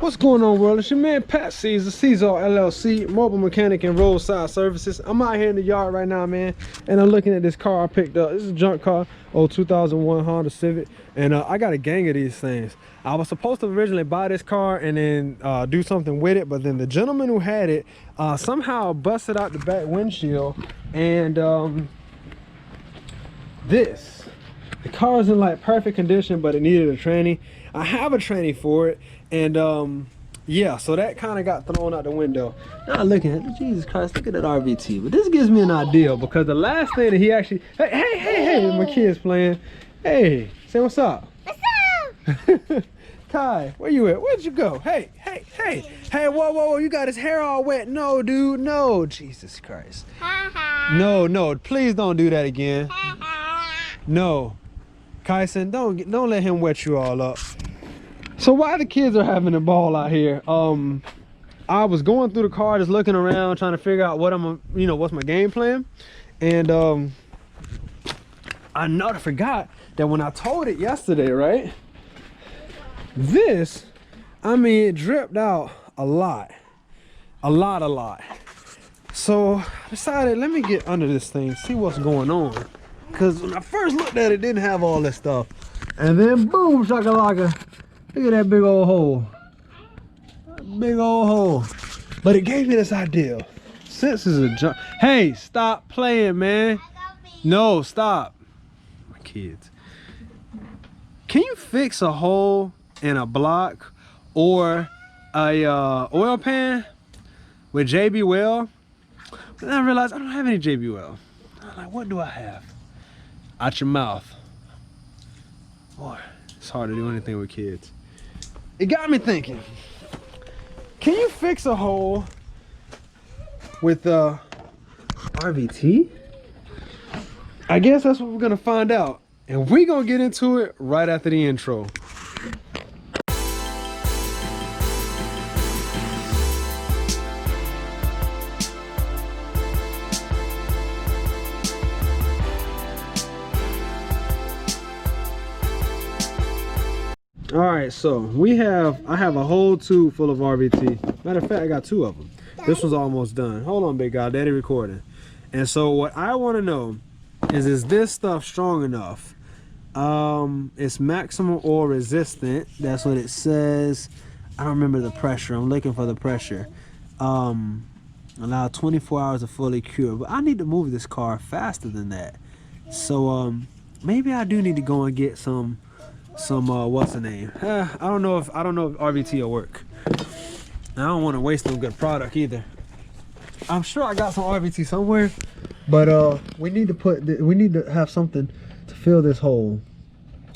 What's going on, world? It's your man Pat Caesar, Caesar LLC, mobile mechanic and roadside services. I'm out here in the yard right now, man, and I'm looking at this car I picked up. This is a junk car, old 2001 Honda Civic, and I got a gang of these things. I was supposed to originally buy this car and then do something with it, but then the gentleman who had it somehow busted out the back windshield, and the car is in like perfect condition, but it needed a tranny. I have a tranny for it, and yeah, so that kind of got thrown out the window. Now looking at it, Jesus Christ, look at that RVT. But this gives me an idea, because the last thing that he actually, hey, my kid's playing. Hey, say what's up. What's up? Kai, where you at? Where'd you go? Hey, whoa, you got his hair all wet. No, dude, no, Jesus Christ. No, please don't do that again. No, Kyson, don't let him wet you all up. So while the kids are having a ball out here, I was going through the car, just looking around, trying to figure out what what's my game plan. And I forgot that when I told it yesterday, right? This, it dripped out a lot. So I decided, let me get under this thing, see what's going on. Because when I first looked at it, it didn't have all this stuff. And then boom, shakalaka. Look at that big old hole. Big old hole. But it gave me this idea. Since it's a junk. Hey, stop playing, man. No, stop. My kids. Can you fix a hole in a block or a oil pan with JB WELD? Then I realized I don't have any JB WELD. I'm like, what do I have? Out your mouth. Boy, it's hard to do anything with kids. It got me thinking, can you fix a hole with RVT? I guess that's what we're gonna find out. And we're gonna get into it right after the intro. All right, so I have a whole tube full of RVT. Matter of fact, I got 2 of them. This one's almost done. Hold on, big guy, daddy recording. And so what I want to know is this stuff strong enough? It's maximum oil resistant. That's what it says. I don't remember the pressure. I'm looking for the pressure. Allow 24 hours to fully cure. But I need to move this car faster than that. So maybe I do need to go and get some what's the name? I don't know if RVT will work. I don't want to waste no good product either. I'm sure I got some RVT somewhere, but we need to have something to fill this hole,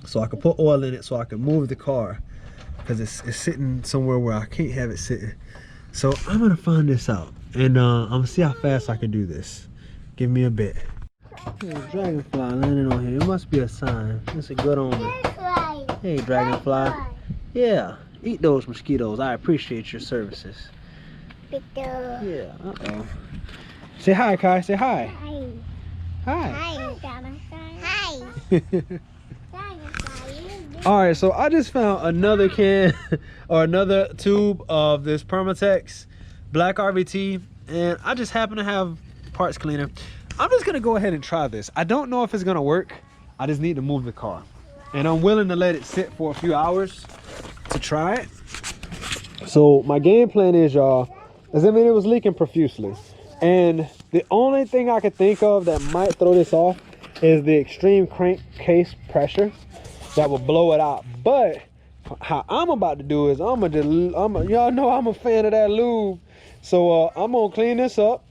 so I can put oil in it, so I can move the car, because it's sitting somewhere where I can't have it sitting. So I'm gonna find this out, and I'm gonna see how fast I can do this. Give me a bit. There's a dragonfly landing on here. It must be a sign. It's a good omen. Hey, dragonfly. Yeah, eat those mosquitoes. I appreciate your services. Yeah, uh-oh. Say hi, Kai. Say hi. Hi. Hi. All right, so I just found another can or another tube of this Permatex black RVT, and I just happen to have parts cleaner. I'm just gonna go ahead and try this. I don't know if it's gonna work. I just need to move the car, and I'm willing to let it sit for a few hours to try it. So my game plan is, y'all, it was leaking profusely, and the only thing I could think of that might throw this off is the extreme crankcase pressure that will blow it out. But how I'm about to do is y'all know I'm a fan of that lube, so I'm gonna clean this up.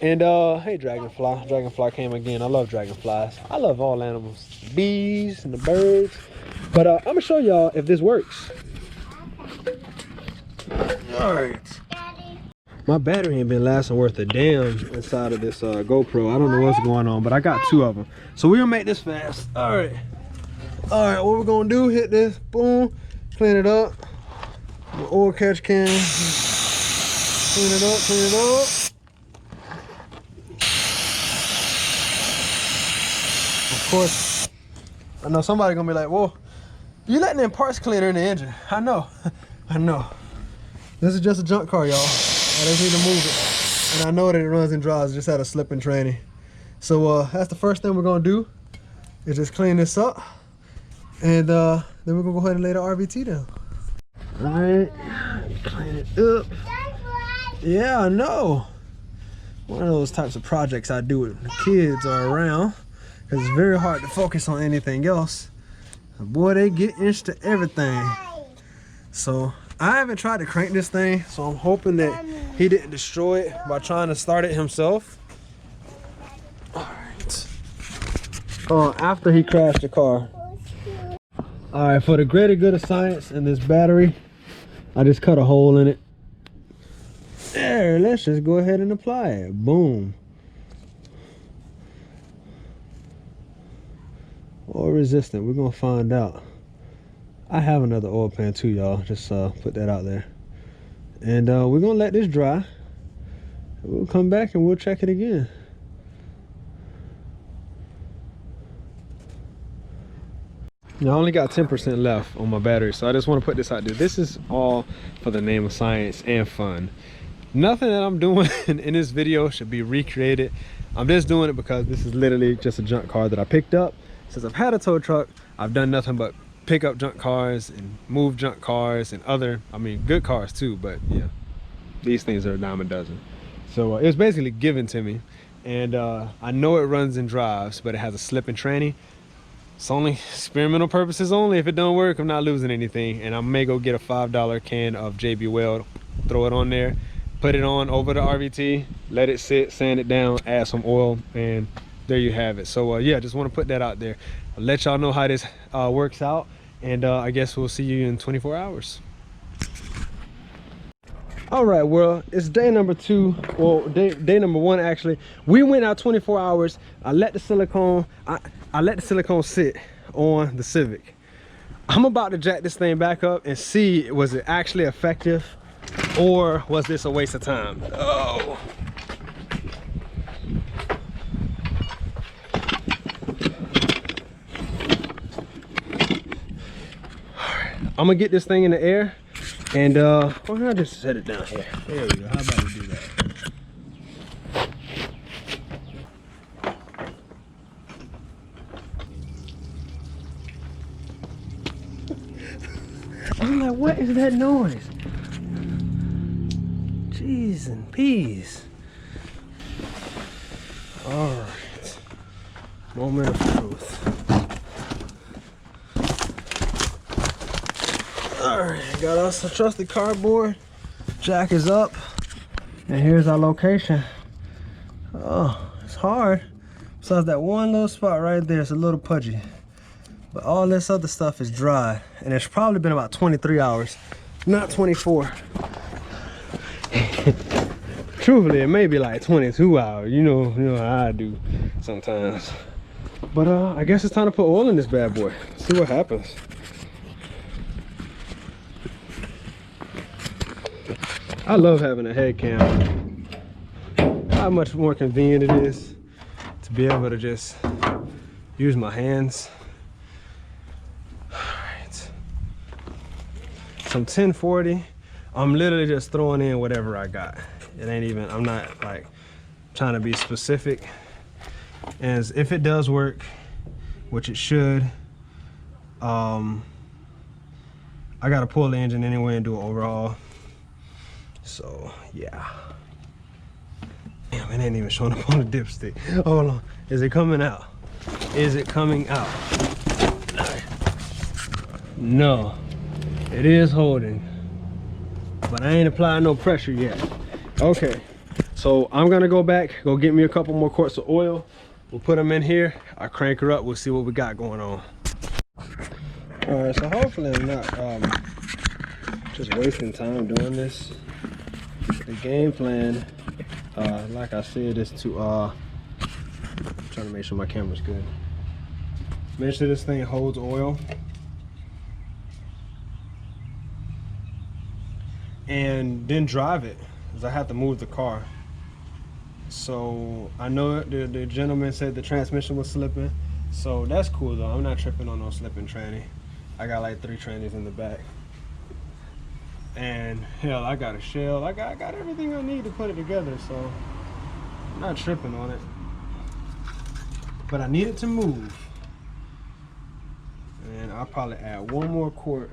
And hey, dragonfly came again. I love dragonflies. I love all animals, bees and the birds. But I'm gonna show y'all if this works. All right. My battery ain't been lasting worth a damn inside of this GoPro. I don't know what's going on, but I got 2 of them. So we're gonna make this fast. All right, what we're gonna do, hit this, boom, clean it up. The oil catch can, clean it up. Of course, I know somebody gonna be like, well, you letting in parts cleaner in the engine. I know. This is just a junk car, y'all. I just need to move it. And I know that it runs and drives, just had a slip and tranny. So that's the first thing we're gonna do, is just clean this up. And then we're gonna go ahead and lay the RVT down. All right, clean it up. Yeah, I know. One of those types of projects I do when the kids are around, because it's very hard to focus on anything else. Boy, they get into everything. So I haven't tried to crank this thing, so I'm hoping that he didn't destroy it by trying to start it himself. All right. After he crashed the car. All right, for the greater good of science and this battery, I just cut a hole in it. There, let's just go ahead and apply it. Boom. Oil resistant, we're gonna find out. I have another oil pan too, y'all. Just put that out there. And we're gonna let this dry. We'll come back and we'll check it again. Now, I only got 10% left on my battery, so I just want to put this out there. This is all for the name of science and fun. Nothing that I'm doing in this video should be recreated. I'm just doing it because this is literally just a junk car that I picked up. Since I've had a tow truck, I've done nothing but pick up junk cars and move junk cars and other, I mean, good cars too, but yeah, these things are a dime a dozen. So it was basically given to me, and I know it runs and drives, but it has a slip and tranny. It's only experimental purposes only. If it don't work, I'm not losing anything. And I may go get a $5 can of JB WELD, throw it on there, put it on over the RVT, let it sit, sand it down, add some oil, and there you have it. So yeah, just want to put that out there. I'll let y'all know how this works out, and I guess we'll see you in 24 hours. All right, well, it's day number 2. Well, day number 1 actually. We went out 24 hours. I let the silicone sit on the Civic. I'm about to jack this thing back up and see, was it actually effective or was this a waste of time? Oh. I'm gonna get this thing in the air, and why don't I just set it down here? There we go. How about we do that? I'm like, what is that noise? Jeez and peas. All right, moment of truth. Alright, got us a trusted cardboard. Jack is up. And here's our location. Oh, it's hard. Besides that one little spot right there, it's a little pudgy. But all this other stuff is dry. And it's probably been about 23 hours, not 24. Truthfully, it may be like 22 hours. You know how I do sometimes. But I guess it's time to put oil in this bad boy. See what happens. I love having a head cam. How much more convenient it is to be able to just use my hands. Alright. So I'm 1040. I'm literally just throwing in whatever I got. It ain't even, I'm not like trying to be specific. As if it does work, which it should, I gotta pull the engine anyway and do an overhaul. So yeah. Damn, it ain't even showing up on the dipstick. Hold on. Is it coming out? Is it coming out? No. It is holding. But I ain't applying no pressure yet. Okay. So I'm gonna go back, go get me a couple more quarts of oil. We'll put them in here. I'll crank her up. We'll see what we got going on. All right, so hopefully I'm not just wasting time doing this. The game plan, like I said, is to trying to make sure my camera's good. Make sure this thing holds oil, and then drive it, because I have to move the car. So I know the gentleman said the transmission was slipping, so that's cool though. I'm not tripping on no slipping tranny. I got like 3 trannies in the back. And hell, I got a shell. I got everything I need to put it together, so I'm not tripping on it. But I need it to move. And I'll probably add one more quart.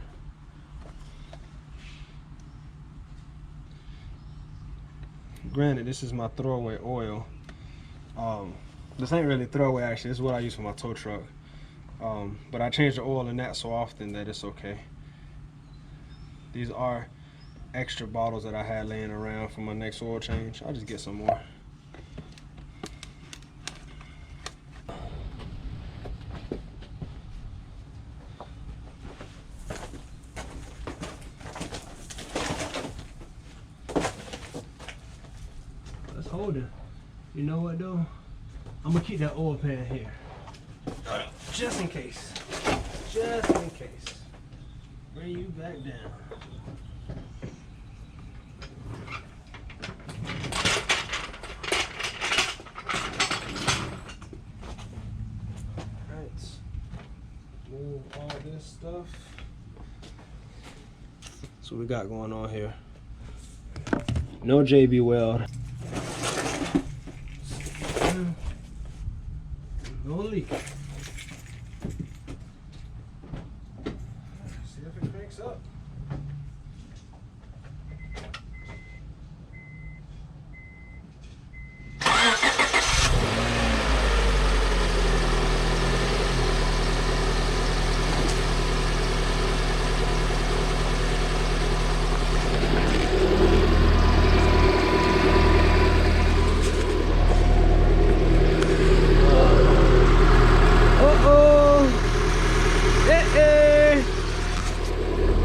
Granted, this is my throwaway oil. This ain't really throwaway actually. This is what I use for my tow truck. But I change the oil in that so often that it's okay. These are extra bottles that I had laying around for my next oil change. I'll just get some more. Let's hold it. You know what though? I'm gonna keep that oil pan here. Just in case. Just in case. Bring you back down. Right. Move all this stuff. So we got going on here. No JB WELD. No leak. See if it cranks up.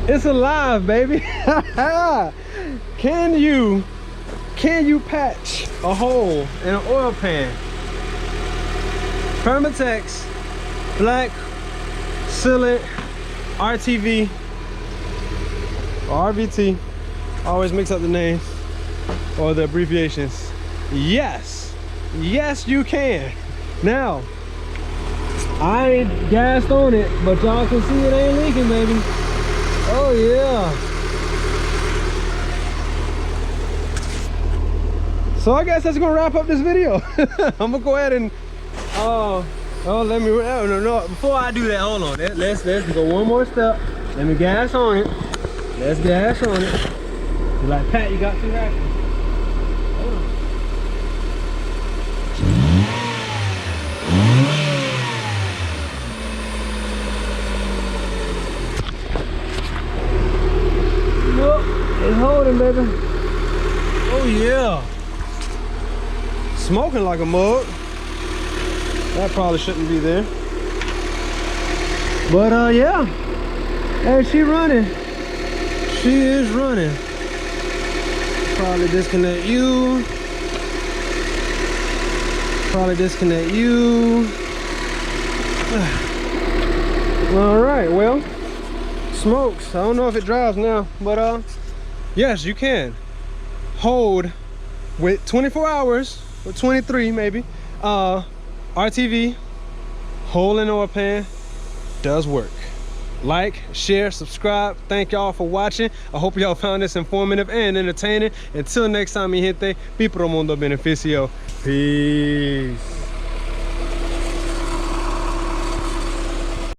It's alive, baby. Can you patch a hole in an oil pan? Permatex black sealant RTV or RVT. Always mix up the names or the abbreviations. Yes, yes you can. Now I ain't gassed on it, but y'all can see it ain't leaking, baby. Oh yeah. So I guess that's gonna wrap up this video. I'm gonna go ahead and let me no before I do that, hold on. Let's go one more step. Let me gas on it. Let's gas on it. You're like, Pat, you got too happy. Hold on. It's holding, baby. Oh yeah. Smoking like a mug. That probably shouldn't be there. But yeah. Hey, she running. She is running. Probably disconnect you. Probably disconnect you. All right, well. Smokes. I don't know if it drives now, but yes, you can hold with 24 hours or 23 maybe. RTV hole in oil pan does work. Like, share, subscribe. Thank y'all for watching. I hope y'all found this informative and entertaining. Until next time, mi gente, pi pro mundo beneficio. Peace.